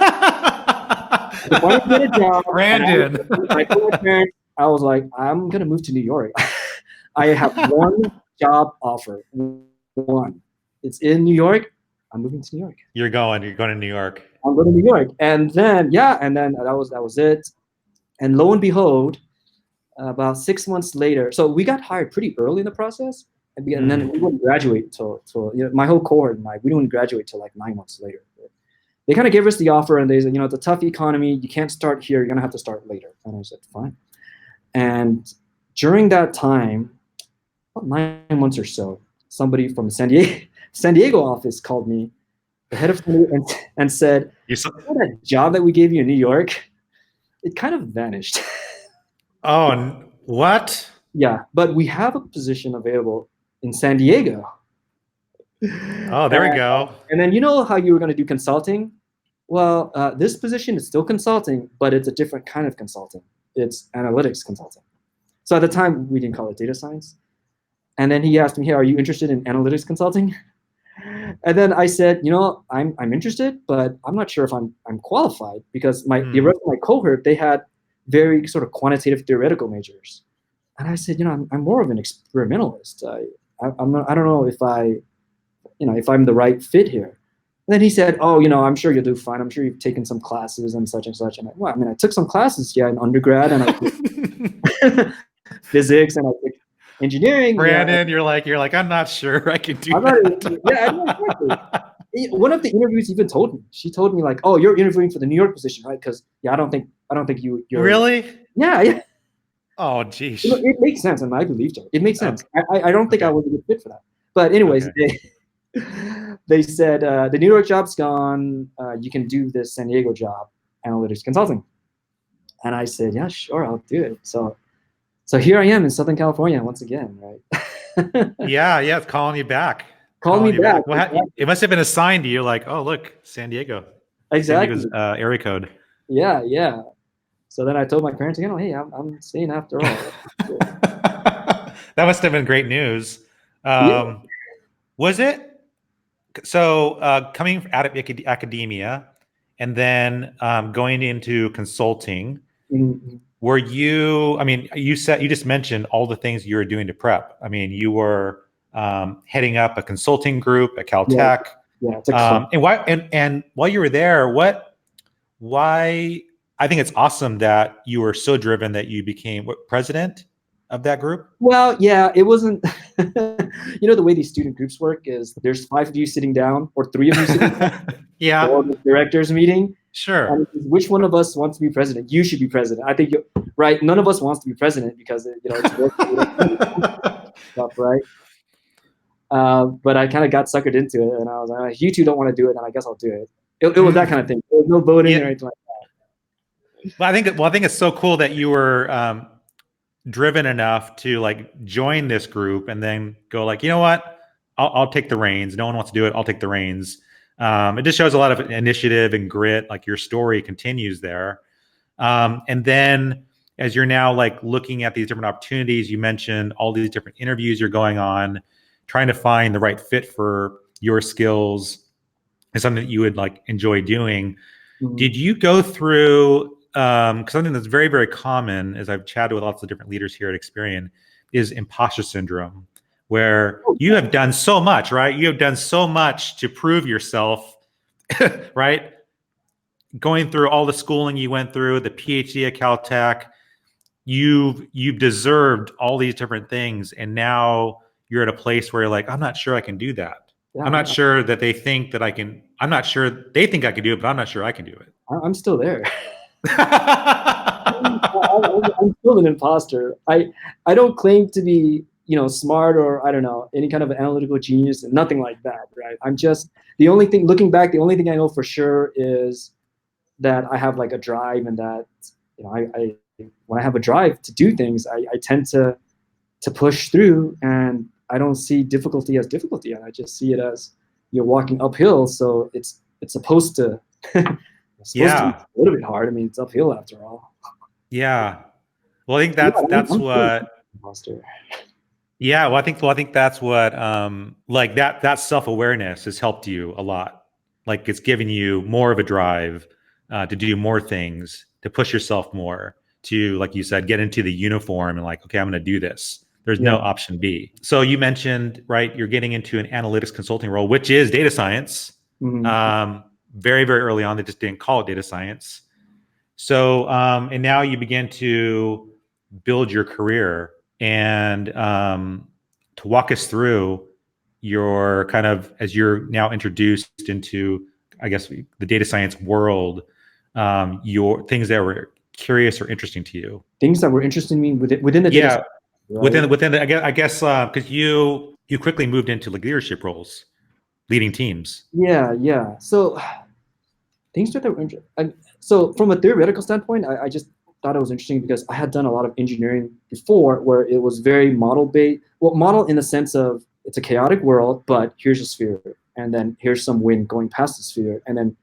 I get a job, Brandon. I told my parents, I was like, I'm going to move to New York. I have one job offer. One. It's in New York. I'm moving to New York. You're going to New York. I'm going to New York. And then, that was it. And lo and behold, about 6 months later, so we got hired pretty early in the process. And then we wouldn't graduate till my whole cohort and we didn't graduate till like 9 months later. They kind of gave us the offer and they said, it's a tough economy. You can't start here. You're going to have to start later. And I said, fine. And during that time, about 9 months or so, somebody from the San Diego office called me, the head of San Diego, and said, that job that we gave you in New York, it kind of vanished. Oh, what? Yeah, but we have a position available in San Diego. Oh, there we go. And then how you were going to do consulting? Well, this position is still consulting, but it's a different kind of consulting. It's analytics consulting. So at the time, we didn't call it data science. And then he asked me, hey, are you interested in analytics consulting? And then I said, I'm interested, but I'm not sure if I'm qualified because the rest of my cohort, they had very sort of quantitative theoretical majors. And I said, I'm more of an experimentalist. I don't know if if I'm the right fit here. And then he said, oh, I'm sure you'll do fine. I'm sure you've taken some classes and such and such. And I took some classes, in undergrad, and I took physics, and I took engineering. Brandon, you're like, I'm not sure I can do that. Exactly. One of the interviews even told me. She told me like, oh, you're interviewing for the New York position, right? Because I don't think you're really. Yeah. Oh, geez. It makes sense, and I believed her. It makes sense. I don't think I was a good fit for that. But anyways, they said the New York job's gone. You can do this San Diego job, analytics consulting. And I said, yeah, sure, I'll do it. So here I am in Southern California once again, right? Yeah, it's calling you back. Calling me back. Well, it must have been assigned to you, like, oh, look, San Diego. Exactly. San Diego's area code. Yeah. So then I told my parents, hey, I'm staying after all. That must have been great news. Was it? So coming out of academia and then going into consulting, were you, you just mentioned all the things you were doing to prep. You were heading up a consulting group at Caltech. Yeah, it's a club. And while you were there, why, I think it's awesome that you were so driven that you became president of that group? Well, yeah, it wasn't, the way these student groups work is there's 5 of you sitting down or 3 of you sitting down. Yeah. Or the director's meeting. Sure. And which one of us wants to be president? You should be president. I think right. None of us wants to be president because it's stuff, right? But I kind of got suckered into it, and I was like, you two don't want to do it, then I guess I'll do it. It was that kind of thing. There was no voting or anything like that. Well, I think it's so cool that you were driven enough to like join this group and then go like, you know what, I'll take the reins. No one wants to do it. I'll take the reins. It just shows a lot of initiative and grit. Like your story continues there. And then as you're now like looking at these different opportunities, you mentioned all these different interviews you're going on, trying to find the right fit for your skills and something that you would like enjoy doing. Did you go through, because something that's very, very common, as I've chatted with lots of different leaders here at Experian, is imposter syndrome, where you have done so much, right? You have done so much to prove yourself, right? Going through all the schooling you went through, the PhD at Caltech, you've deserved all these different things, and now you're at a place where you're like, I'm not sure I can do that. Yeah, I'm not sure that they think that I can. I'm not sure they think I can do it, but I'm not sure I can do it. I'm still there. I'm still an imposter. I don't claim to be, smart, or I don't know, any kind of analytical genius, and nothing like that, right? I'm just, the only thing, looking back, the only thing I know for sure is that I have like a drive, and that, I when I have a drive to do things, I tend to push through, and I don't see difficulty as difficulty, and I just see it as you're walking uphill, so it's supposed to it's supposed to be a little bit hard. I mean, it's uphill after all. Yeah. Well, I think that's what. Imposter. Yeah. Well, I think that's what like that self-awareness has helped you a lot. Like it's given you more of a drive to do more things, to push yourself more, to, like you said, get into the uniform and like, okay, I'm going to do this. There's no option B. So you mentioned, right, you're getting into an analytics consulting role, which is data science. Very, very early on, they just didn't call it data science. So, and now you begin to build your career, and to walk us through your kind of, as you're now introduced into, I guess, the data science world, your things that were curious or interesting to you. Things that were interesting to me within the data science, right? within the, I guess because you quickly moved into like leadership roles, leading teams. Yeah. So things that were interesting. So from a theoretical standpoint, I just thought it was interesting because I had done a lot of engineering before, where it was very model-based. Well, model in the sense of it's a chaotic world, but here's a sphere, and then here's some wind going past the sphere, and then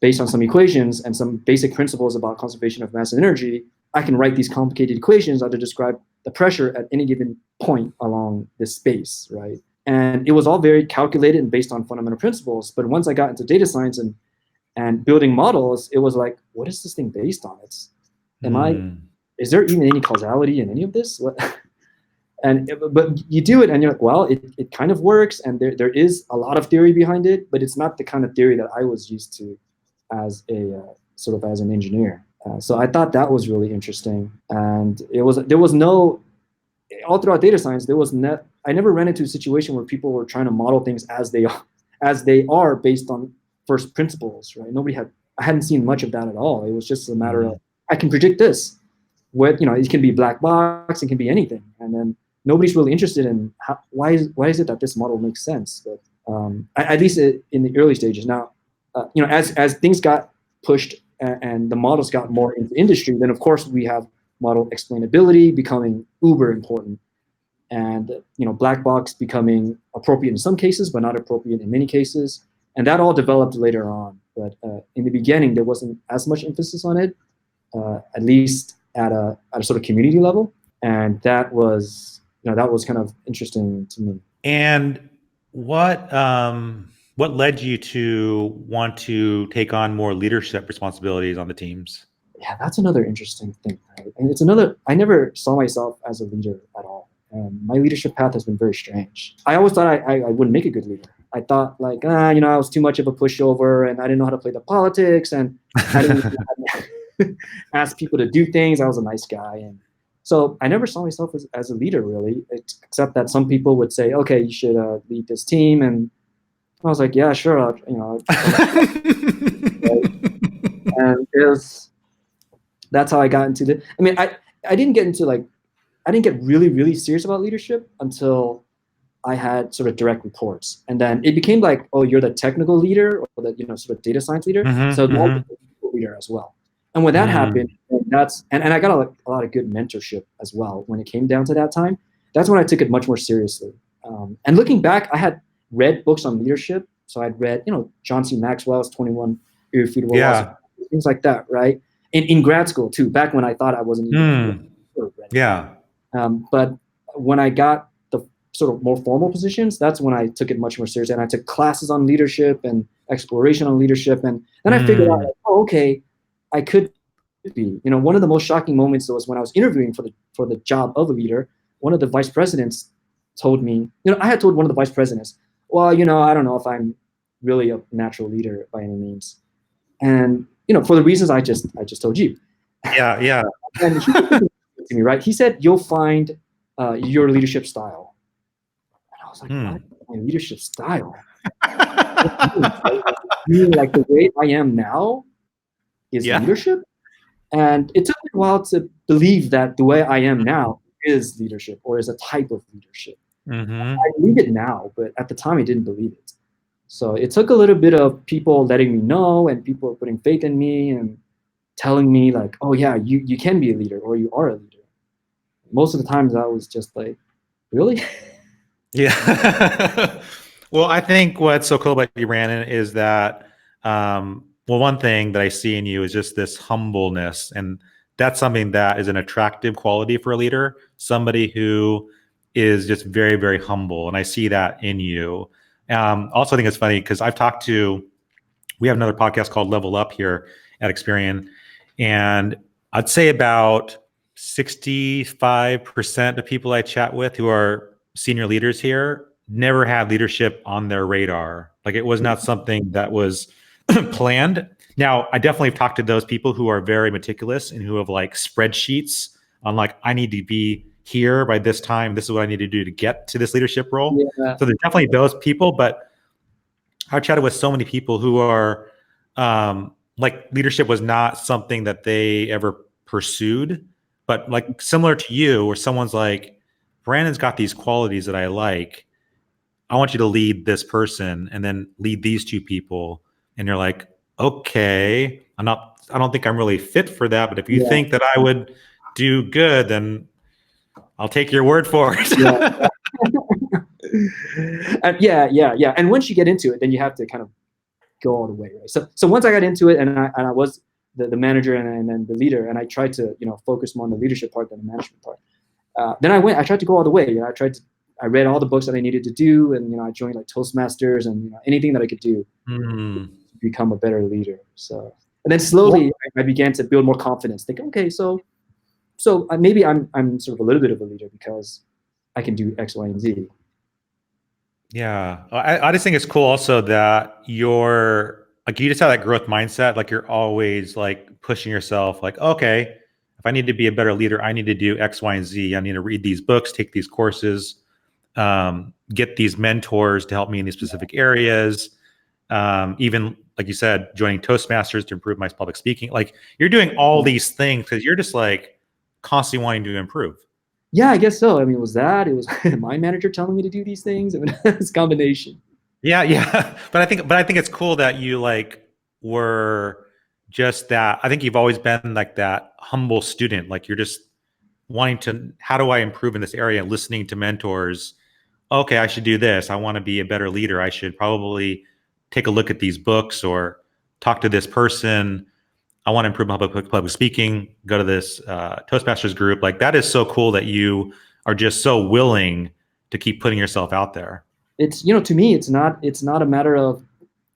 based on some equations and some basic principles about conservation of mass and energy, I can write these complicated equations to describe the pressure at any given point along this space, right? And it was all very calculated and based on fundamental principles. But once I got into data science and building models, it was like, what is this thing based on? Is there even any causality in any of this? But you do it and you're like, well, it kind of works, and there is a lot of theory behind it, but it's not the kind of theory that I was used to as a sort of as an engineer. So I thought that was really interesting, and there was no, all throughout data science, I never ran into a situation where people were trying to model things as they are based on first principles, right? I hadn't seen much of that at all. It was just a matter of, I can predict this. It can be black box, it can be anything, and then nobody's really interested in why is it that this model makes sense. But at least in the early stages. Now, as things got pushed and the models got more into industry, then of course we have model explainability becoming uber important, and black box becoming appropriate in some cases but not appropriate in many cases, and that all developed later on. But in the beginning, there wasn't as much emphasis on it, at least at a sort of community level, and that was kind of interesting to me. And what led you to want to take on more leadership responsibilities on the teams? Yeah, that's another interesting thing, right? And I never saw myself as a leader at all. My leadership path has been very strange. I always thought I wouldn't make a good leader. I thought like, I was too much of a pushover, and I didn't know how to play the politics, and I didn't know how to ask people to do things. I was a nice guy. And so I never saw myself as a leader, really, except that some people would say, okay, you should lead this team. And I was like, yeah, sure. And that's how I got into the, I mean, I didn't get really, really serious about leadership until I had sort of direct reports. And then it became like, oh, you're the technical leader, or the, sort of data science leader. So the leader as well. And when that happened, and I got a lot of good mentorship as well when it came down to that time. That's when I took it much more seriously. And looking back, I had read books on leadership. So I'd read, John C. Maxwell's 21 Irrefutable Laws, things like that, right? In grad school too, back when I thought I wasn't even ready. Yeah. But when I got the sort of more formal positions, that's when I took it much more seriously. And I took classes on leadership and exploration on leadership. And then I figured out, like, oh, okay, I could be. One of the most shocking moments was when I was interviewing for the job of a leader. One of the vice presidents told me, I had told one of the vice presidents, well, I don't know if I'm really a natural leader by any means. And, for the reasons I just told you. Yeah. And he said to me, right? He said, you'll find your leadership style. And I was like, what? My leadership style? Like the way I am now is leadership? And it took me a while to believe that the way I am now is leadership, or is a type of leadership. I believe it now, but at the time I didn't believe it. So it took a little bit of people letting me know, and people putting faith in me and telling me, like, oh yeah, you can be a leader, or you are a leader. Most of the times I was just like, really? Yeah. Well, I think what's so cool about you, Brandon, is that, one thing that I see in you is just this humbleness. And that's something that is an attractive quality for a leader, somebody who is just very, very humble. And I see that in you. Also, I think it's funny because we have another podcast called Level Up here at Experian. And I'd say about 65% of people I chat with who are senior leaders here never had leadership on their radar. Like, it was not something that was planned. Now, I definitely have talked to those people who are very meticulous and who have like spreadsheets on, like, I need to be here by this time. This is what I need to do to get to this leadership role. Yeah. So there's definitely those people, but I've chatted with so many people who are like, leadership was not something that they ever pursued, but like similar to you, where someone's like, Brandon's got these qualities that I like. I want you to lead this person and then lead these two people. And you're like, okay, I don't think I'm really fit for that. But if you think that I would do good, then I'll take your word for it. Yeah. And once you get into it, then you have to kind of go all the way, right? So once I got into it, and I was the manager and then the leader, and I tried to focus more on the leadership part than the management part. Then I tried to go all the way. I read all the books that I needed to do, and I joined like Toastmasters and anything that I could do to become a better leader. So, and then slowly I began to build more confidence. Think, okay, so maybe I'm sort of a little bit of a leader because I can do X, Y, and Z. Yeah, I just think it's cool also that you just have that growth mindset. Like, you're always like pushing yourself. Like, okay, if I need to be a better leader, I need to do X, Y, and Z. I need to read these books, take these courses, get these mentors to help me in these specific areas. Even like you said, joining Toastmasters to improve my public speaking. Like, you're doing all these things because you're just like constantly wanting to improve. Yeah, I guess so. I mean, it was my manager telling me to do these things. I mean, it's a combination. Yeah. But I think it's cool that you like were just that. I think you've always been like that humble student. Like, you're just wanting to, how do I improve in this area? Listening to mentors. Okay, I should do this. I want to be a better leader. I should probably take a look at these books or talk to this person. I want to improve my public speaking, go to this Toastmasters group. Like, that is so cool that you are just so willing to keep putting yourself out there. It's, to me, it's not a matter of,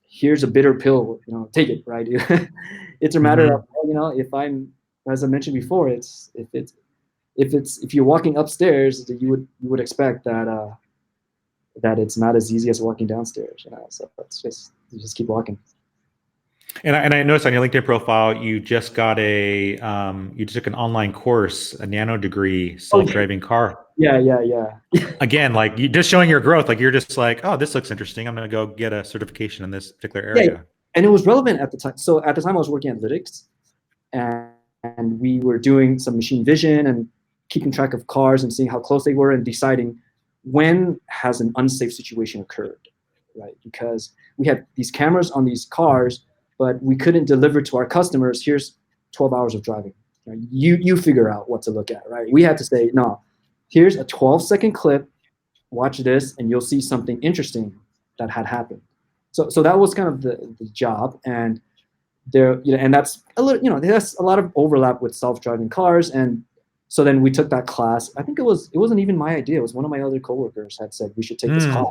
here's a bitter pill, take it, right? It's a matter of, if I'm, as I mentioned before, if you're walking upstairs, you would expect that it's not as easy as walking downstairs, so you just keep walking. And I noticed on your LinkedIn profile, you just got you took an online course, a nano degree, self-driving car. Yeah. Again, like, you just showing your growth. Like, you're just like, oh, this looks interesting. I'm going to go get a certification in this particular area. Yeah. And it was relevant at the time. So at the time I was working at Lytics, and we were doing some machine vision and keeping track of cars and seeing how close they were and deciding when has an unsafe situation occurred, right? Because we had these cameras on these cars, but we couldn't deliver to our customers, here's 12 hours of driving. You figure out what to look at, right? We had to say, no, here's a 12-second clip, watch this, and you'll see something interesting that had happened. So that was kind of the job. And there, and that's a little, there's a lot of overlap with self-driving cars. And So then we took that class. I think it wasn't even my idea. It was one of my other coworkers had said we should take this class.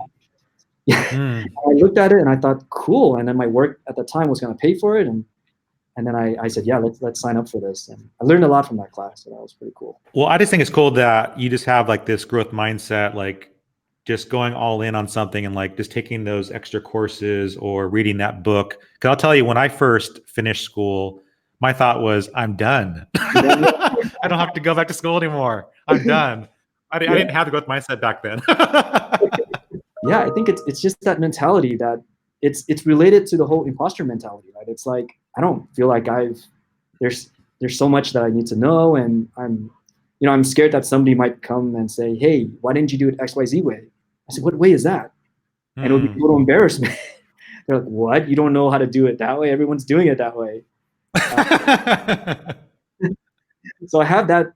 I looked at it and I thought, cool. And then my work at the time was going to pay for it. And then I said, yeah, let's sign up for this. And I learned a lot from that class. So that was pretty cool. Well, I just think it's cool that you just have like this growth mindset, like just going all in on something and like just taking those extra courses or reading that book. Because I'll tell you, when I first finished school, my thought was, I'm done. I don't have to go back to school anymore. I'm done. I didn't have the growth mindset back then. Yeah, I think it's just that mentality that it's related to the whole imposter mentality, right? It's like, I don't feel like there's so much that I need to know, and I'm scared that somebody might come and say, hey, why didn't you do it XYZ way? I said, what way is that? And it would be a little embarrassment. They're like, what? You don't know how to do it that way? Everyone's doing it that way. So I have that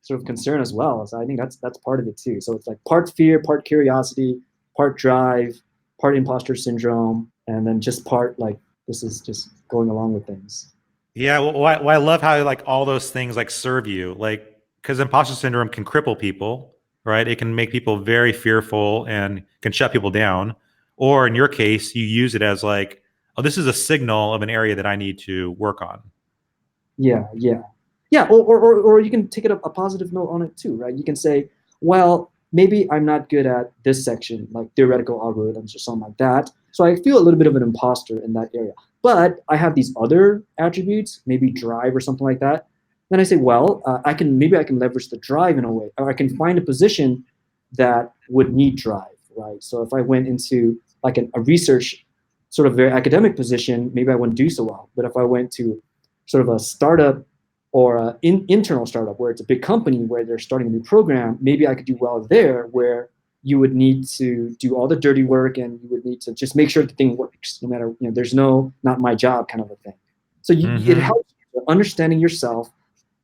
sort of concern as well. So I think that's part of it too. So it's like part fear, part curiosity, part drive, part imposter syndrome, and then just part like this is just going along with things. Yeah, well, I love how like all those things like serve you, like because imposter syndrome can cripple people, right? It can make people very fearful and can shut people down. Or in your case, you use it as like, oh, this is a signal of an area that I need to work on. Yeah. Or you can take it a positive note on it too, right? You can say, well, maybe I'm not good at this section, like theoretical algorithms or something like that. So I feel a little bit of an imposter in that area. But I have these other attributes, maybe drive or something like that. Then I say, well, maybe I can leverage the drive in a way, or I can find a position that would need drive, right? So if I went into like a research sort of very academic position, maybe I wouldn't do so well. But if I went to sort of a startup or an internal startup where it's a big company where they're starting a new program, maybe I could do well there, where you would need to do all the dirty work and you would need to just make sure the thing works, no matter, there's no not my job kind of a thing. So it helps you understanding yourself.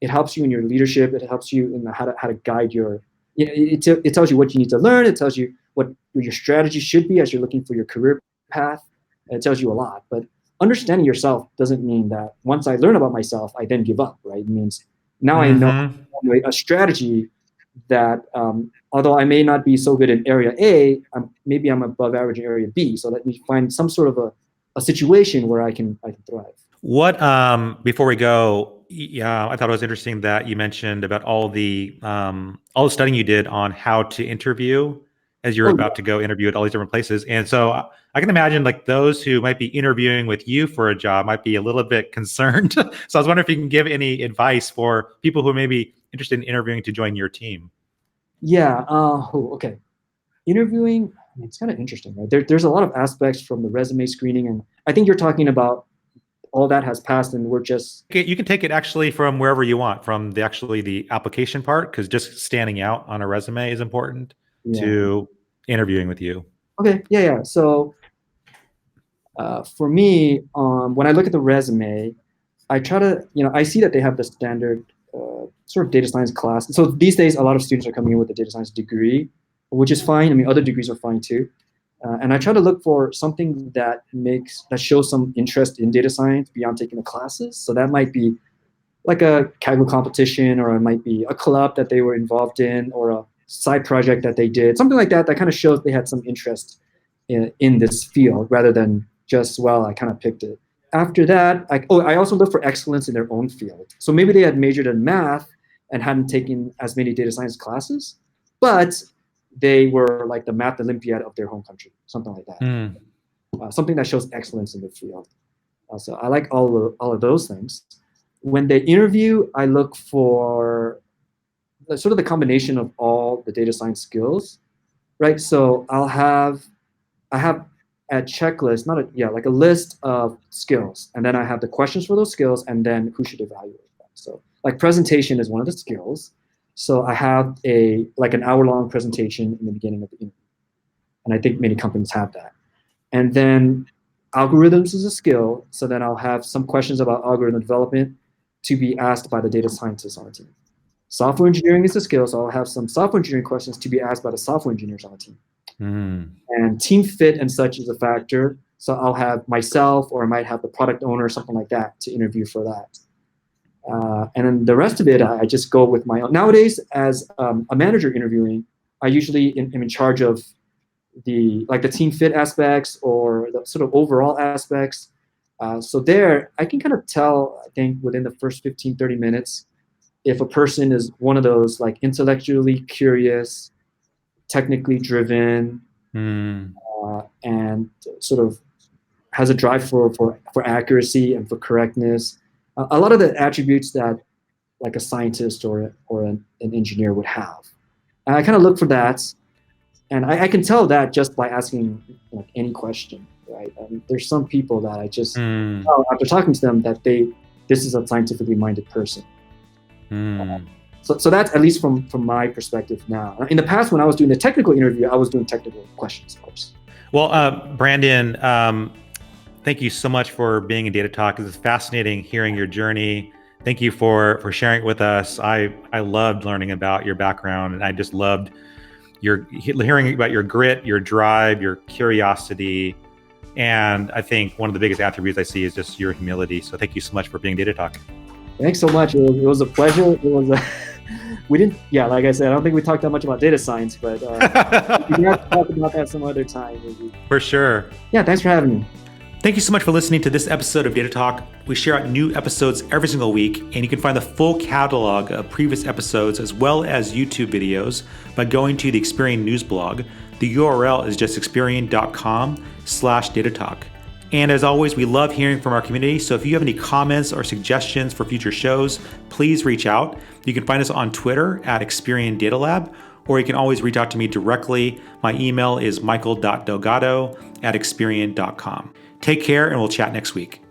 It helps you in your leadership. It helps you in how to guide your. It tells you what you need to learn. It tells you what your strategy should be as you're looking for your career path. It tells you a lot, but understanding yourself doesn't mean that once I learn about myself, I then give up, right? It means now I know a strategy that, although I may not be so good in area A, maybe I'm above average in area B. So let me find some sort of a situation where I can thrive. What before we go, yeah, I thought it was interesting that you mentioned about all the studying you did on how to interview as you're about to go interview at all these different places. And so I can imagine like those who might be interviewing with you for a job might be a little bit concerned. So I was wondering if you can give any advice for people who may be interested in interviewing to join your team. Yeah. Okay. Interviewing, it's kind of interesting, right? There's a lot of aspects from the resume screening, and I think you're talking about all that has passed and we're just. You can take it actually from wherever you want, from the application part, because just standing out on a resume is important, to interviewing with you. Okay. Yeah. So for me, when I look at the resume, I try to, I see that they have the standard sort of data science class. So these days, a lot of students are coming in with a data science degree, which is fine. I mean, other degrees are fine too. And I try to look for something that shows some interest in data science beyond taking the classes. So that might be like a Kaggle competition, or it might be a club that they were involved in, or a side project that they did, something like that. That kind of shows they had some interest in this field, rather than just, well, I kind of picked it. After that, I also look for excellence in their own field. So maybe they had majored in math and hadn't taken as many data science classes, but they were like the math Olympiad of their home country, something like that. Something that shows excellence in the field. So I like all of those things. When they interview, I look for sort of the combination of all the data science skills, right? So I have a checklist, like a list of skills, and then I have the questions for those skills, and then who should evaluate them. So like presentation is one of the skills. So I have an hour-long presentation in the beginning of the interview, and I think many companies have that. And then algorithms is a skill, so then I'll have some questions about algorithm development to be asked by the data scientists on the team. Software engineering is a skill, so I'll have some software engineering questions to be asked by the software engineers on the team. And team fit and such is a factor, so I'll have myself, or I might have the product owner or something like that to interview for that. And then the rest of it, I just go with my own. Nowadays, as a manager interviewing, I usually am in charge of the team fit aspects or the sort of overall aspects. So there, I can kind of tell, I think, within the first 15, 30 minutes, if a person is one of those like intellectually curious, technically driven, and sort of has a drive for accuracy and for correctness. A lot of the attributes that like a scientist or an engineer would have. And I kind of look for that. And I can tell that just by asking like any question, right? There's some people that I just tell after talking to them that this is a scientifically minded person. So that's at least from my perspective now. In the past, when I was doing the technical interview, I was doing technical questions, of course. Well, Brandon, thank you so much for being in Data Talk. It's fascinating hearing your journey. Thank you for sharing it with us. I loved learning about your background, and I just loved hearing about your grit, your drive, your curiosity. And I think one of the biggest attributes I see is just your humility. So thank you so much for being Data Talk. Thanks so much. It was a pleasure. It was like I said, I don't think we talked that much about data science, but we can have to talk about that some other time. Maybe. For sure. Yeah, thanks for having me. Thank you so much for listening to this episode of Data Talk. We share out new episodes every single week, and you can find the full catalog of previous episodes as well as YouTube videos by going to the Experian news blog. The URL is just experian.com/datatalk. And as always, we love hearing from our community. So if you have any comments or suggestions for future shows, please reach out. You can find us on Twitter at Experian Data Lab, or you can always reach out to me directly. My email is michael.delgado@experian.com. Take care, and we'll chat next week.